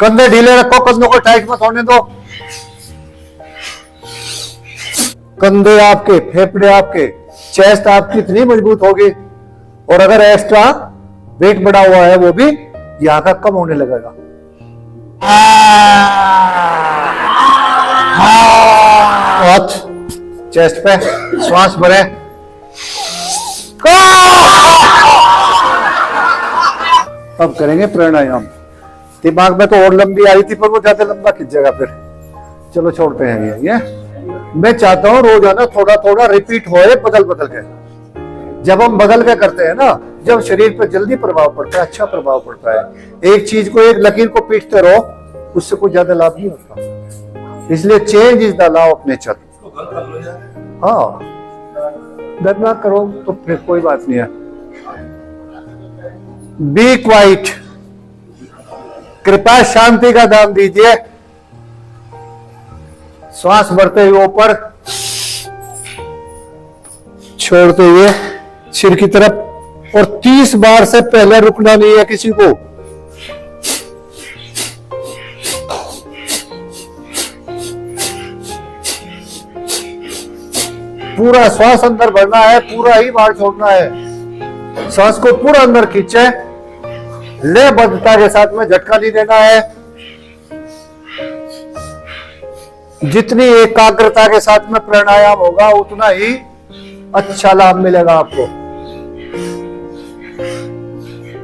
कंधे ढीले रखो, कंधों को टाइट मत होने दो। कंधे आपके, फेफड़े आपके, चेस्ट आपकी इतनी मजबूत होगी, और अगर एक्स्ट्रा वेट बढ़ा हुआ है वो भी यहां का कम होने लगेगा। हाथ चेस्ट पे, श्वास भरे। अब करेंगे प्राणायाम। दिमाग में तो और लंबी आई थी, पर वो ज्यादा लंबा खींचेगा फिर। चलो छोड़ते हैं ये। मैं चाहता हूँ रोजाना थोड़ा थोड़ा रिपीट होए, बदल बदल के। जब हम बदल के करते हैं ना, जब शरीर पर जल्दी प्रभाव पड़ता है, अच्छा प्रभाव पड़ता है। एक चीज को, एक लकीर को पीटते रहो, उससे कोई ज्यादा लाभ नहीं होता। इसलिए change is the law of nature. हाँ, डर ना करो तो फिर कोई बात नहीं है। बी क्वाइट, कृपया शांति का दान दीजिए। श्वास भरते हुए ऊपर, छोड़ते हुए सिर की तरफ, और 30 बार से पहले रुकना नहीं है किसी को। पूरा श्वास अंदर भरना है, पूरा ही बाहर छोड़ना है। श्वास को पूरा अंदर खींचे, लयबद्धता के साथ में झटका नहीं देना है। जितनी एकाग्रता के साथ में प्राणायाम होगा उतना ही अच्छा लाभ मिलेगा आपको।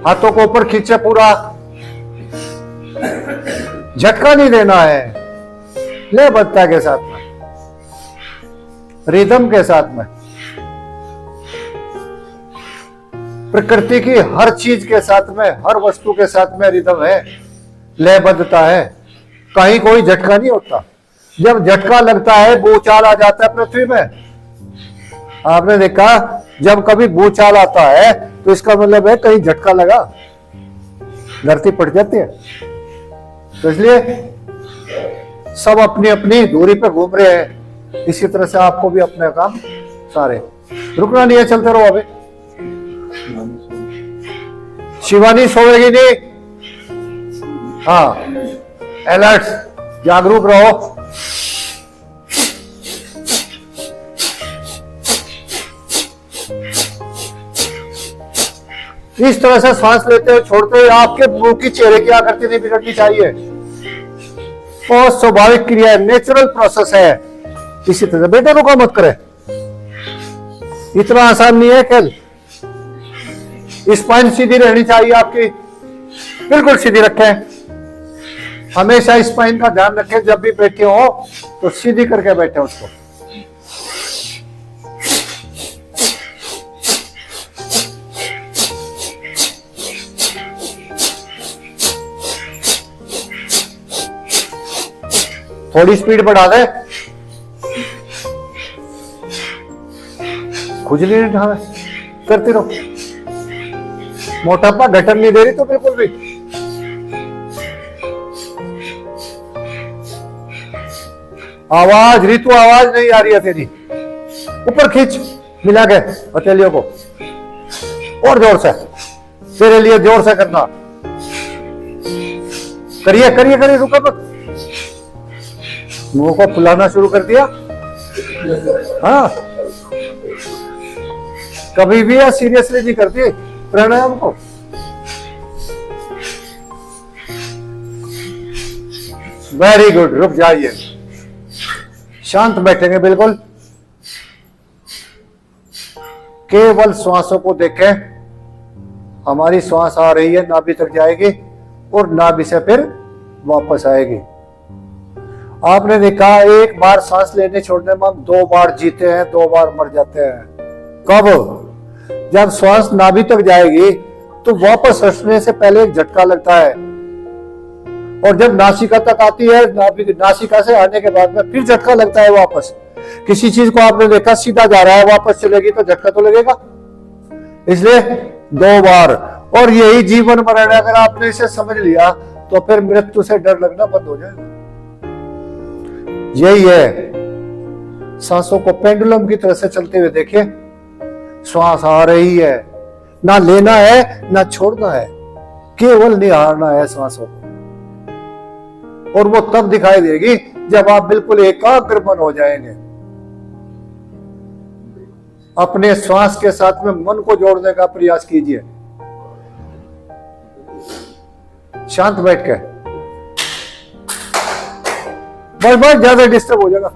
हाथों को ऊपर खींचे, पूरा झटका नहीं देना है, लयबद्धता के साथ में, रिदम के साथ में। प्रकृति की हर चीज के साथ में, हर वस्तु के साथ में रिदम है, लयबद्धता है। कहीं कोई झटका नहीं होता। जब झटका लगता है, भूचाल आ जाता है पृथ्वी में। आपने देखा, जब कभी भूचाल आता है तो इसका मतलब है कहीं झटका लगा, धरती पट जाती है। तो इसलिए सब अपनी अपनी दूरी पे घूम रहे हैं। इसी तरह से आपको भी अपने काम सारे, रुकना नहीं है, चलते रहो। अभी शिवानी सोएगी नहीं। हाँ, अलर्ट, जागरूक रहो। इस तरह से सांस लेते हुए छोड़ते हुए आपके मुंह की, चेहरे की आकृति नहीं बिगड़नी चाहिए। बहुत स्वाभाविक क्रिया है, नेचुरल प्रोसेस है। इसी तरह बेटे रुको मत करे, इतना आसान नहीं है। कल स्पाइन सीधी रहनी चाहिए आपकी, बिल्कुल सीधी रखें। हमेशा स्पाइन का ध्यान रखें, जब भी बैठे हो तो सीधी करके बैठे उसको। थोड़ी स्पीड बढ़ा दे, खुजली नहीं ढावे, करती रहो। मोटापा घटन नहीं दे रही तो बिल्कुल भी। आवाज रितु, आवाज नहीं आ रही है तेरी। ऊपर खींच, मिला के हथेलियों को, और जोर से, तेरे लिए जोर से करना। करिए करिए करिए, रुको मत। मुंह को फुलाना शुरू कर दिया। हाँ, कभी भी या सीरियसली नहीं करती प्राणायाम को। वेरी गुड, रुक जाइए, शांत बैठेंगे बिल्कुल। केवल श्वासों को देखें। हमारी श्वास आ रही है, नाभि तक जाएगी और नाभि से फिर वापस आएगी। आपने देखा, एक बार सांस लेने छोड़ने में हम 2 बार जीते हैं, 2 बार मर जाते हैं। कब? जब श्वास नाभि तक जाएगी तो वापस हंसने से पहले एक झटका लगता है, और जब नासिका तक आती है, नासिका से आने के बाद में फिर झटका लगता है वापस। किसी चीज को आपने देखा सीधा जा रहा है, वापस चलेगी तो झटका तो लगेगा। इसलिए 2 बार, और यही जीवन मरण है। अगर आपने इसे समझ लिया तो फिर मृत्यु से डर लगना बंद हो जाएगा। यही है, सांसों को पेंडुलम की तरह से चलते हुए देखिए। श्वास आ रही है, ना लेना है ना छोड़ना है, केवल निहारना है श्वासों को। और वो तब दिखाई देगी जब आप बिल्कुल एकाग्र मन हो जाएंगे। अपने श्वास के साथ में मन को जोड़ने का प्रयास कीजिए, शांत बैठ के। बस ज्यादा डिस्टर्ब हो जाएगा।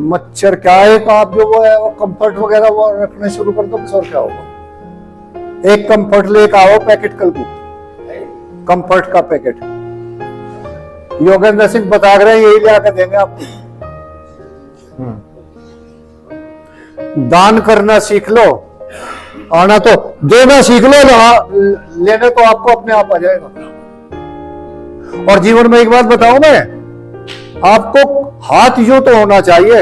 मच्छर क्या है, आप जो वो है वो कंफर्ट वगैरह वो रखने शुरू कर दो, और क्या होगा। एक कंफर्ट लेकर आओ पैकेट, कल को कंफर्ट का पैकेट। योगेंद्र सिंह बता रहे हैं, यही ले आकर देंगे आपको। दान करना सीख लो, आना तो देना सीख लो, लेने तो आपको अपने आप आ जाएगा। और जीवन में एक बात बताऊं मैं, आपको हाथ यूं तो होना चाहिए,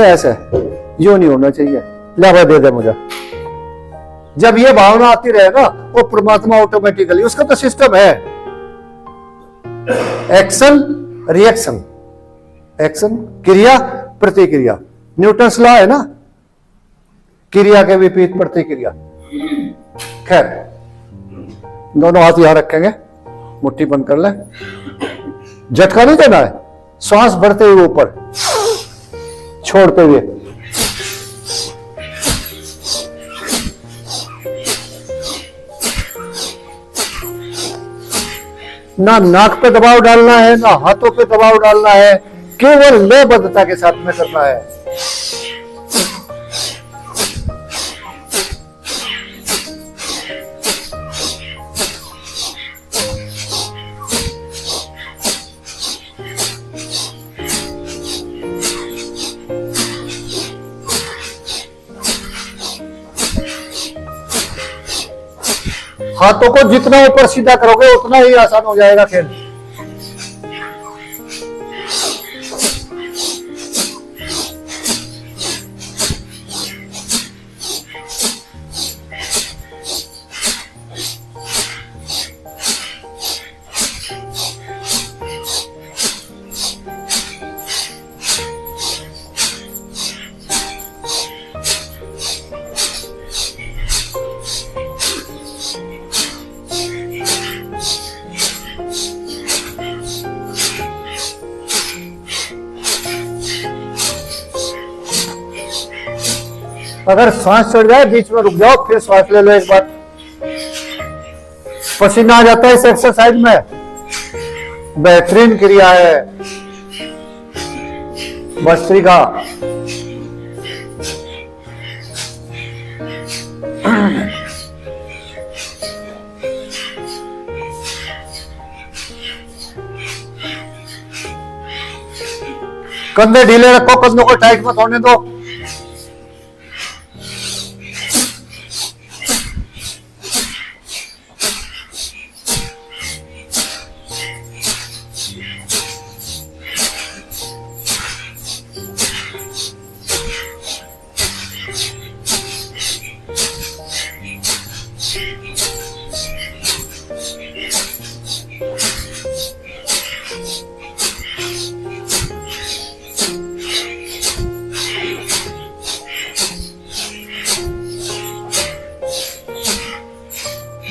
ऐसे यूं नहीं होना चाहिए। लाभ दे दे मुझे। जब ये भावना आती रहेगा वो परमात्मा ऑटोमेटिकली, उसका तो सिस्टम है, एक्शन रिएक्शन, एक्शन क्रिया प्रतिक्रिया। न्यूटन्स लॉ है ना, क्रिया के विपरीत प्रतिक्रिया। खैर, दोनों हाथ यहां रखेंगे, मुट्ठी बंद कर ले, झटका नहीं देना है, श्वास भरते हुए ऊपर, छोड़ते हुए। ना नाक पे दबाव डालना है, ना हाथों पे दबाव डालना है, केवल लयबद्धता के साथ में करना है। हाथों को जितना ऊपर सीधा करोगे उतना ही आसान हो जाएगा खेल। अगर सांस चढ़ जाए बीच में रुक जाओ, फिर सांस ले लो एक बार। पसीना आ जाता है इस एक्सरसाइज में, बेहतरीन क्रिया है भस्त्रिका। कंधे ढीले रखो, कंधों को टाइट मत होने दो।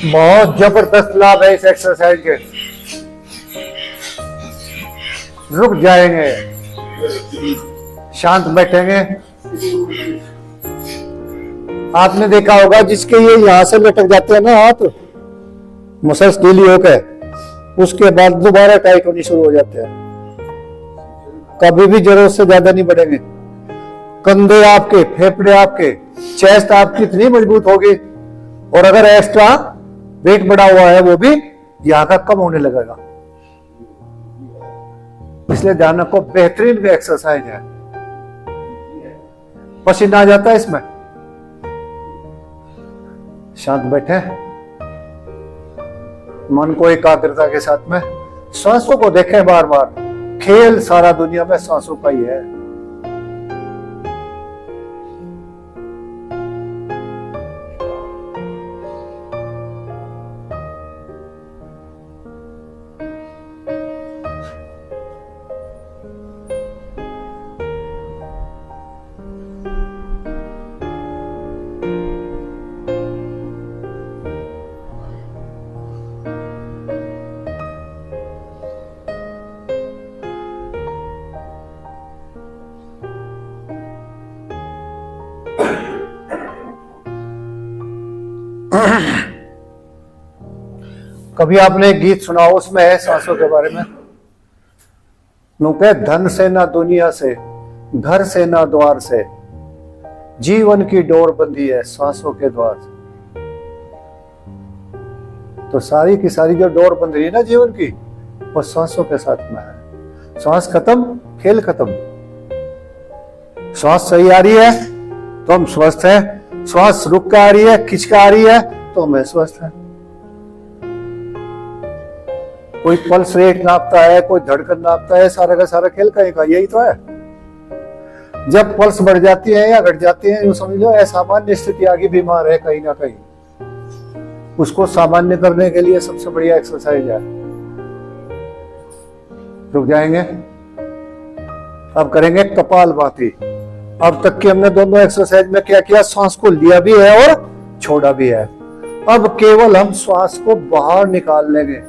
बहुत जबरदस्त लाभ है इस एक्सरसाइज के। रुक जाएंगे, शांत बैठेंगे। आपने देखा होगा जिसके ये यहां से लटक जाते हैं ना हाथ, मसल्स ढीली होकर, उसके बाद दोबारा टाइट होनी शुरू हो जाते हैं। कभी भी जरूरत से ज्यादा नहीं बढ़ेंगे। कंधे आपके, फेफड़े आपके, चेस्ट आपकी इतनी मजबूत होगी, और अगर एक्स्ट्रा वेट बढ़ा हुआ है वो भी यहां का कम होने लगेगा। इसलिए ध्यान रखो, बेहतरीन भी एक्सरसाइज है। पसीना आ जाता है इसमें। शांत बैठे, मन को एकाग्रता के साथ में, सांसों को देखें बार बार। खेल सारा दुनिया में सांसों का ही है। कभी आपने एक गीत सुना हो, उसमें है सांसों के बारे में, नुके धन से ना दुनिया से, घर से ना द्वार से, जीवन की डोर बंधी है सांसों के द्वार से। तो सारी की सारी जो डोर बंध रही है ना जीवन की, वो सांसों के साथ में है। सांस खत्म, खेल खत्म। श्वास सही आ रही है तो हम स्वस्थ हैं, श्वास रुक कर आ रही है, खिंच कर आ रही है तो हम स्वस्थ हैं। कोई पल्स रेट नापता है, कोई धड़कन नापता है, सारा का सारा खेल कहीं का यही तो है। जब पल्स बढ़ जाती है या घट जाती है, यूं समझ लो असामान्य स्थिति आगे बीमार है कहीं ना कहीं। उसको सामान्य करने के लिए सबसे बढ़िया एक्सरसाइज है। रुक जाएंगे, अब करेंगे कपालभाति। अब तक की हमने दोनों एक्सरसाइज में क्या किया, सांस को लिया भी है और छोड़ा भी है। अब केवल हम श्वास को बाहर निकाल लेंगे,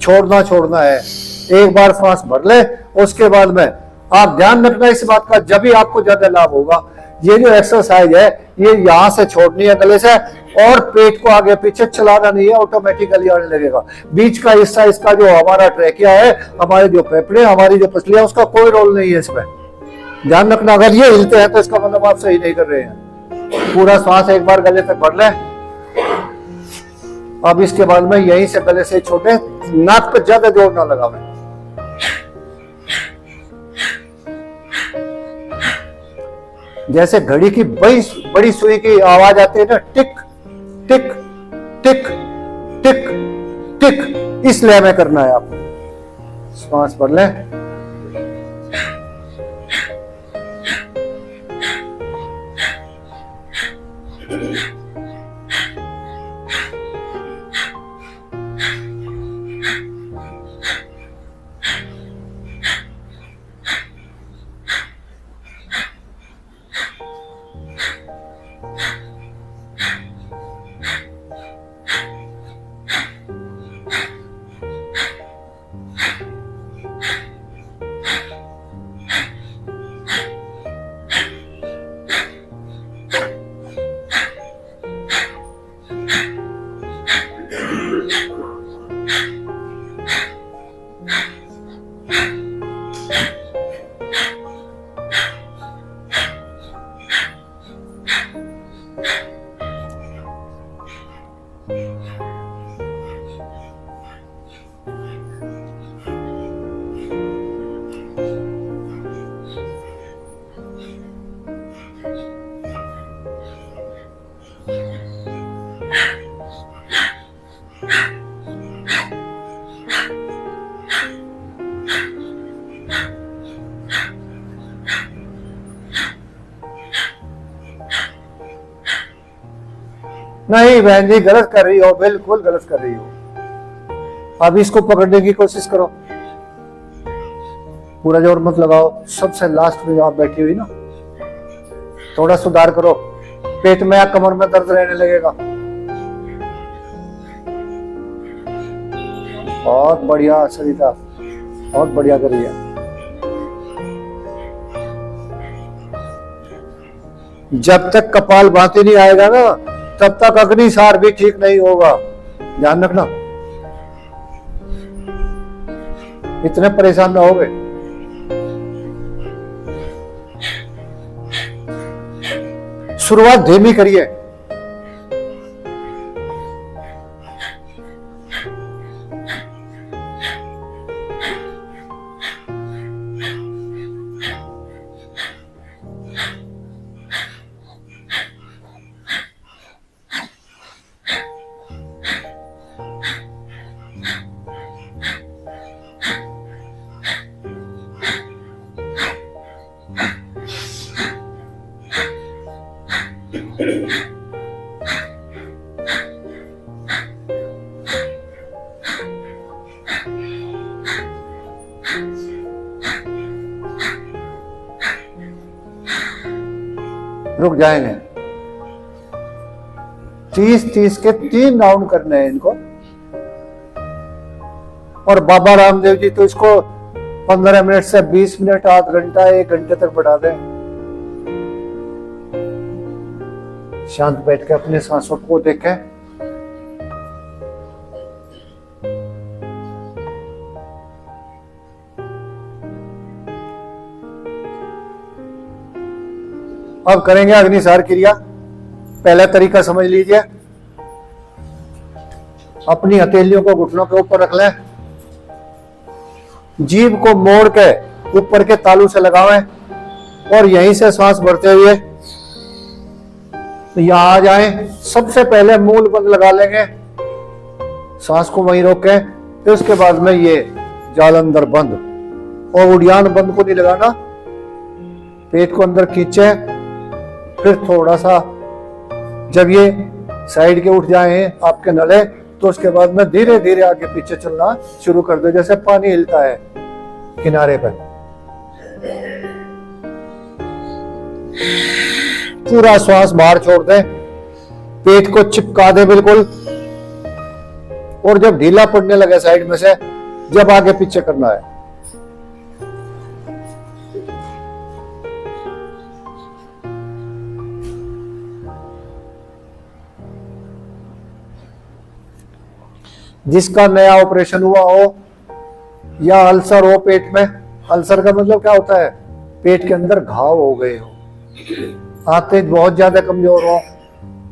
छोड़ना है। एक बार श्वास भर ले, उसके बाद में आप ध्यान रखना इस बात का, जब भी आपको ज्यादा लाभ होगा। ये जो एक्सरसाइज है ये यहां से छोड़नी है गले से, और पेट को आगे पीछे चलाना नहीं है, ऑटोमेटिकली आने लगेगा। बीच का हिस्सा इसका जो हमारा ट्रैकिया है, हमारे जो फेफड़े, हमारी जो पसलियां, उसका कोई रोल नहीं है इसमें। ध्यान रखना, अगर ये हिलते हैं तो इसका मतलब आप सही नहीं कर रहे हैं। पूरा सांस एक बार गले तक भर ले। अब इसके बाद में यहीं से गले से छोटे, नाक पे ज्यादा जोर ना लगावे। जैसे घड़ी की बड़ी सुई की आवाज आती है ना, टिक टिक टिक टिक टिक, इस लय में करना है आपको। श्वास भर ले। नहीं बहन जी, गलत कर रही हो, बिल्कुल गलत कर रही हो। अब इसको पकड़ने की कोशिश करो, पूरा जोर मत लगाओ। सबसे लास्ट में आप बैठी हुई ना, थोड़ा सुधार करो। पेट में या कमर में दर्द रहने लगेगा। बहुत बढ़िया सरिता, बहुत बढ़िया करी है। जब तक कपालभाति नहीं आएगा ना, तब तक अग्निसार भी ठीक नहीं होगा। ध्यान रखना, इतने परेशान ना होगे। शुरुआत धीमी करिए। रुक जाएंगे। 30-30 के 3 राउंड करने हैं इनको। और बाबा रामदेव जी तो इसको 15 मिनट से 20 मिनट, आध घंटा, 1 घंटे तक बढ़ा दें। शांत बैठ के अपने सांसों को देखें अब करेंगे अग्निसार क्रिया। पहला तरीका समझ लीजिए। अपनी हथेलियों को घुटनों के ऊपर रख लें, जीभ को मोड़ के ऊपर के तालू से लगावें और यहीं से सांस भरते हुए तो यहां आ जाएं। सबसे पहले मूल बंद लगा लेंगे, सांस को वहीं रोकें, फिर उसके बाद में ये जालंधर बंद और उड़ियान बंद को नहीं लगाना। पेट को अंदर खींचे, फिर थोड़ा सा जब ये साइड के उठ जाए आपके नले, तो उसके बाद में धीरे धीरे आगे पीछे चलना शुरू कर दो, जैसे पानी हिलता है किनारे पर। पूरा श्वास बाहर छोड़ दें, पेट को चिपका दे बिल्कुल, और जब ढीला पड़ने लगे साइड में से, जब आगे पीछे करना है। जिसका नया ऑपरेशन हुआ हो या अल्सर हो पेट में, अल्सर का मतलब क्या होता है, पेट के अंदर घाव हो गए हो, आते बहुत ज्यादा कमजोर हो,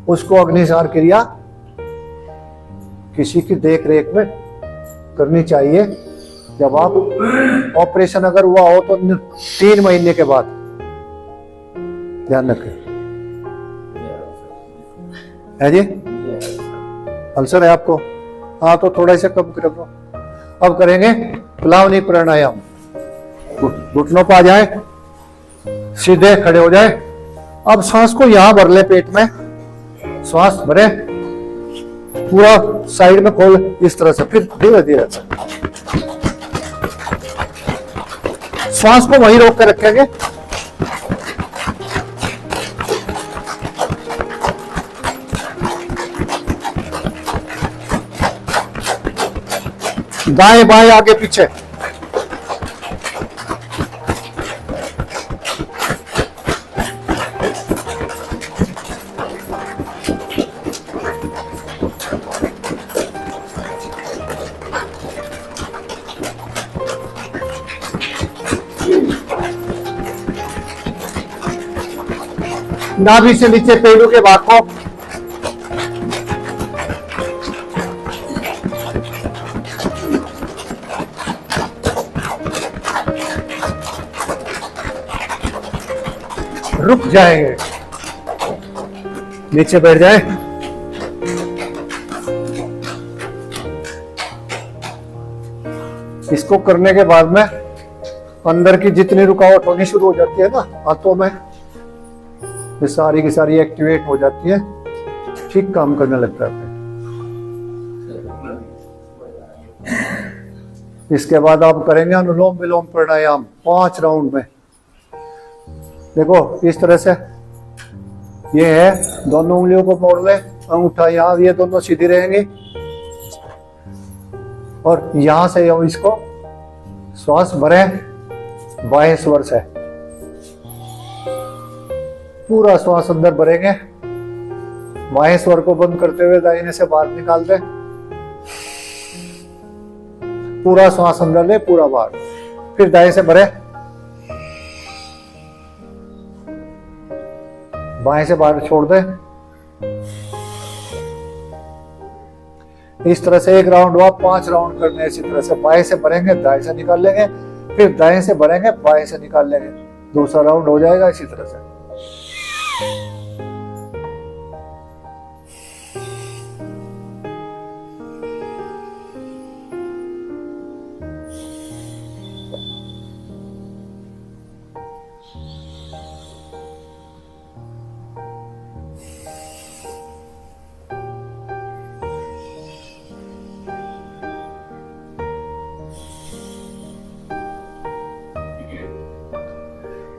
उसको अग्निसार क्रिया किसी की देख रेख में करनी चाहिए। जब आप ऑपरेशन अगर हुआ हो तो 3 महीने के बाद, ध्यान रखें। है जी, अल्सर है आपको? हाँ, तो थोड़ा सा कम कर दो। अब करेंगे प्लावनी प्राणायाम। घुटनों पर आ जाए, सीधे खड़े हो जाए। अब सांस को यहां भर ले, पेट में सांस भरे, पूरा साइड में खोल इस तरह से, फिर धीरे धीरे सांस को वहीं रोक कर रखेंगे। दाएं बाएं आगे पीछे, नाभि से नीचे पेड़ों के भाग को रुक जाएंगे, नीचे बैठ जाए। इसको करने के बाद में अंदर की जितनी रुकावट होनी शुरू हो जाती है ना हाथों में, ये सारी की सारी एक्टिवेट हो जाती है, ठीक काम करने लगता है। इसके बाद आप करेंगे अनुलोम विलोम प्राणायाम 5 राउंड में। देखो इस तरह से, ये है, दोनों उंगलियों को मोड़ ले, अंगूठा यहां, ये दोनों सीधी रहेंगी, और यहां से हम इसको श्वास भरे बाएं स्वर से, पूरा श्वास अंदर भरेंगे, बाएं स्वर को बंद करते हुए दाहिने से बाहर निकाल दे, पूरा श्वास अंदर ले, पूरा बाहर, फिर दाएं से भरे, बाएं से बाहर छोड़ दे। इस तरह से 1 राउंड हुआ, 5 राउंड करने। इसी तरह से बाएं से भरेंगे, दाएं से निकाल लेंगे, फिर दाएं से भरेंगे, बाएं से निकाल लेंगे, दूसरा राउंड हो जाएगा इसी तरह से।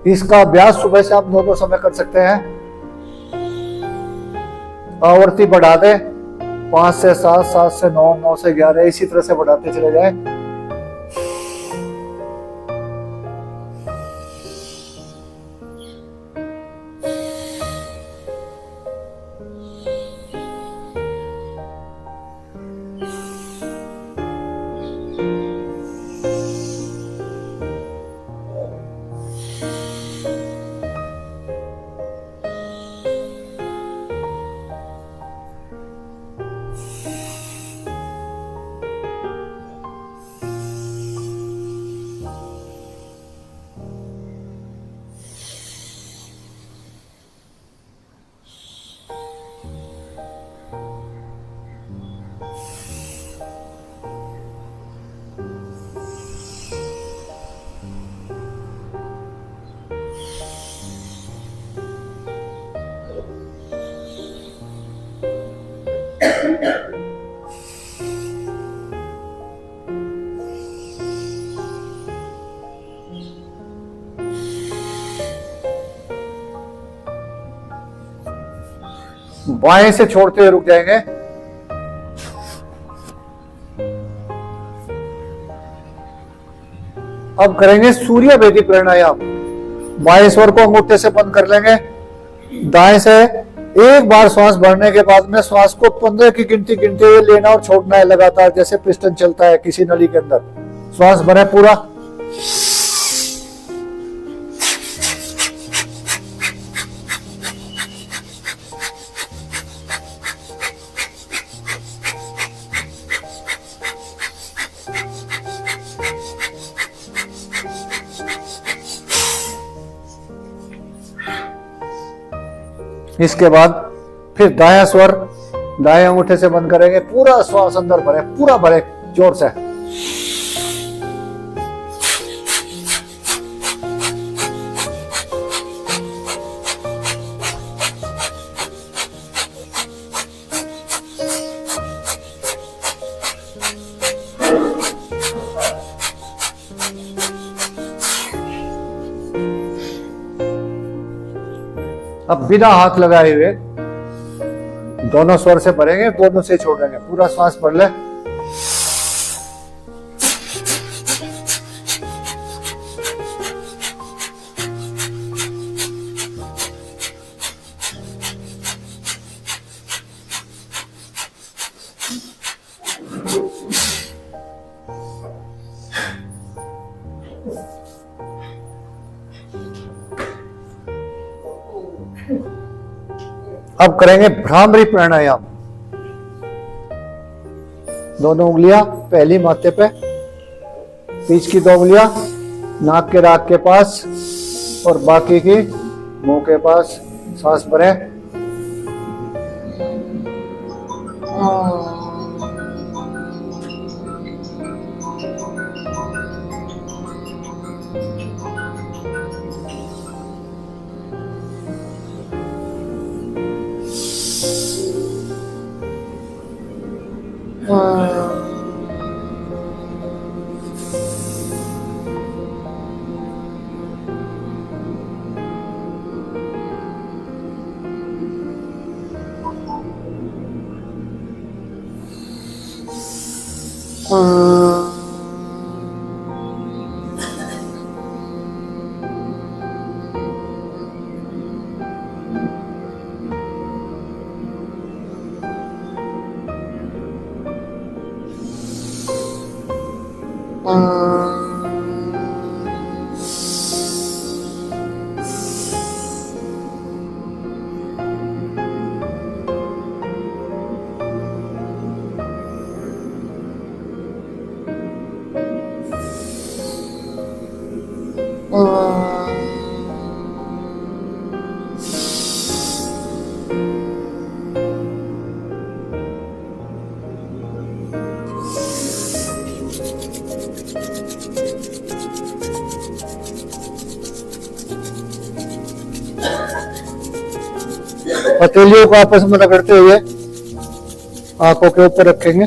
इसका अभ्यास सुबह से आप दोनों समय कर सकते हैं। आवृत्ति बढ़ा दे, 5 से 7, 7 से 9, 9 से 11, इसी तरह से बढ़ाते चले जाए। बाएं से छोड़ते हुए रुक जाएंगे। अब करेंगे सूर्य भेदी प्राणायाम। बाएं स्वर को अंगूठे से बंद कर लेंगे। दाएं से एक बार श्वास भरने के बाद में श्वास को 15 की गिनती गिनते हुए लेना और छोड़ना है लगातार, जैसे पिस्टन चलता है किसी नली के अंदर। श्वास भरे पूरा। इसके बाद फिर दायां स्वर दाएं अंगूठे से बंद करेंगे। पूरा श्वास अंदर भरे, पूरा भरे जोर से। अब बिना हाथ लगाए हुए दोनों स्वर से भरेंगे, दोनों से छोड़ देंगे। पूरा श्वास भर ले। अब करेंगे भ्रामरी प्राणायाम। दोनों उंगलियां पहली माथे पे, बीच की 2 उंगलियां नाक के राख के पास और बाकी की मुंह के पास। सांस भरें। हथेलियों को आपस में रगड़ते हुए आंखों के ऊपर रखेंगे।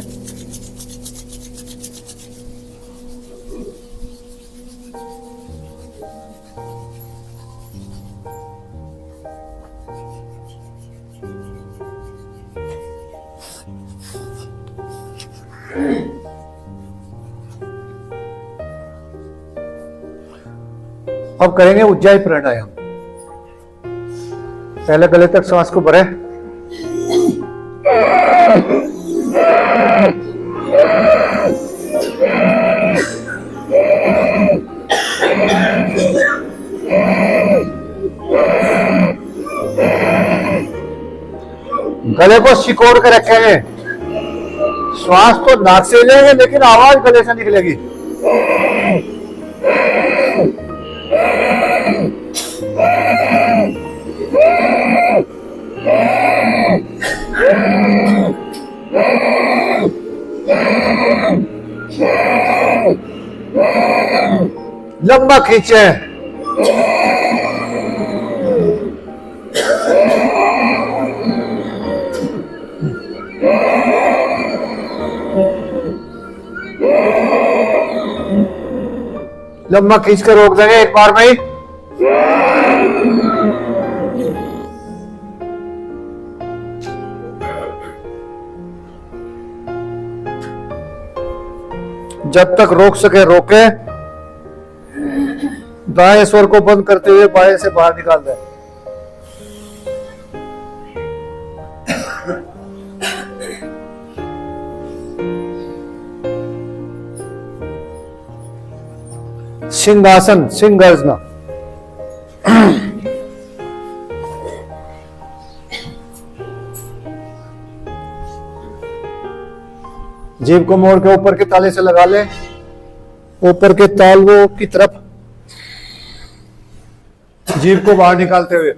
अब करेंगे उज्जाई प्राणायाम। पहले गले तक सांस को भरें। गले को सिकोड़ के रखेंगे। श्वास तो नाक से लेंगे लेकिन आवाज गले से निकलेगी। लंबा खींचे। लंबा खींच कर रोक देंगे एक बार में ही। जब तक रोक सके रोके। दाएं स्वर को बंद करते हुए बाएं से बाहर निकाल दें। सिंहासन, सिंह गर्जना। जीभ को मोड़ के ऊपर के ताले से लगा ले, ऊपर के तालवों की तरफ जीभ को बाहर निकालते हुए।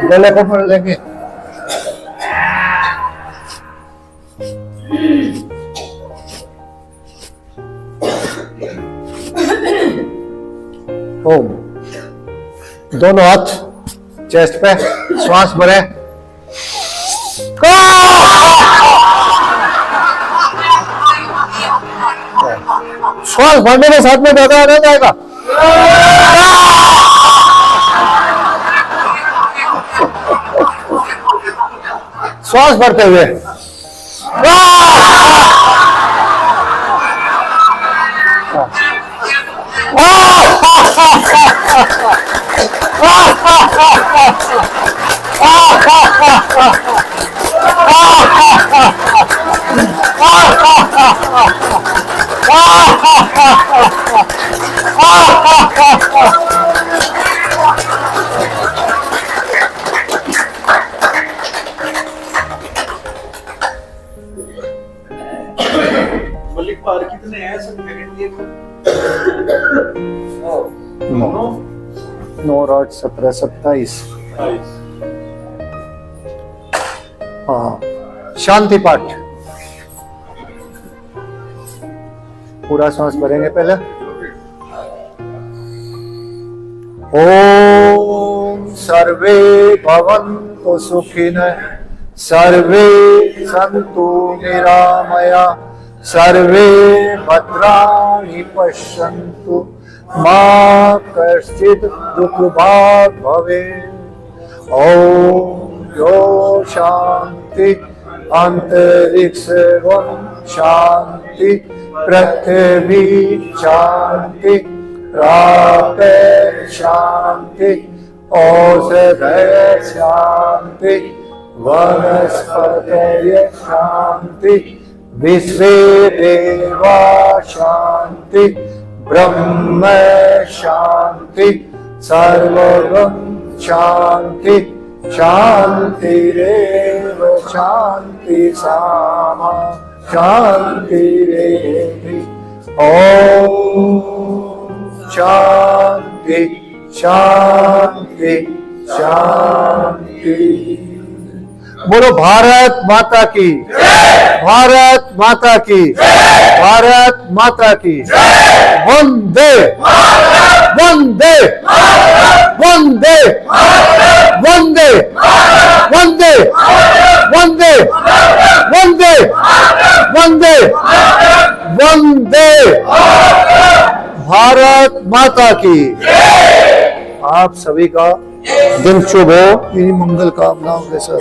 गले को पकड़ लेंगे। ओम। दोनों हाथ चेस्ट पे, श्वास भरे। श्वास भरने के साथ में ज्यादा आ जाएगा। श्वास भरते हुए। पार कितने हैं सेकंड लिए? 9 और 8 17 27। हाँ, शांति पाठ। पूरा सांस भरेंगे पहले। ओम सर्वे भवन्तु सुखिनः, सर्वे सन्तु निरामया, सर्वे भद्राणि पश्यन्तु, मा कश्चित् दुःखभाग् भवेत्। ओम यो शांति अंतरिक्षं शांति, पृथ्वी शांति, प्रातः शांति, औषधयः शांति, वनस्पतयः शांति, विश्वे देवा शांति, ब्रह्म शांति, सर्वगं शांति, शांतिरेव शांति सामा शांतिरेधि। ओम शांति शांति शांति। बोलो भारत माता की, भारत माता की, भारत माता की। वंदे वंदे वंदे वंदे वंदे वंदे वंदे वंदे वंदे। भारत माता की। आप सभी का दिन शुभ हो। मेरी मंगल कामनाओं के साथ।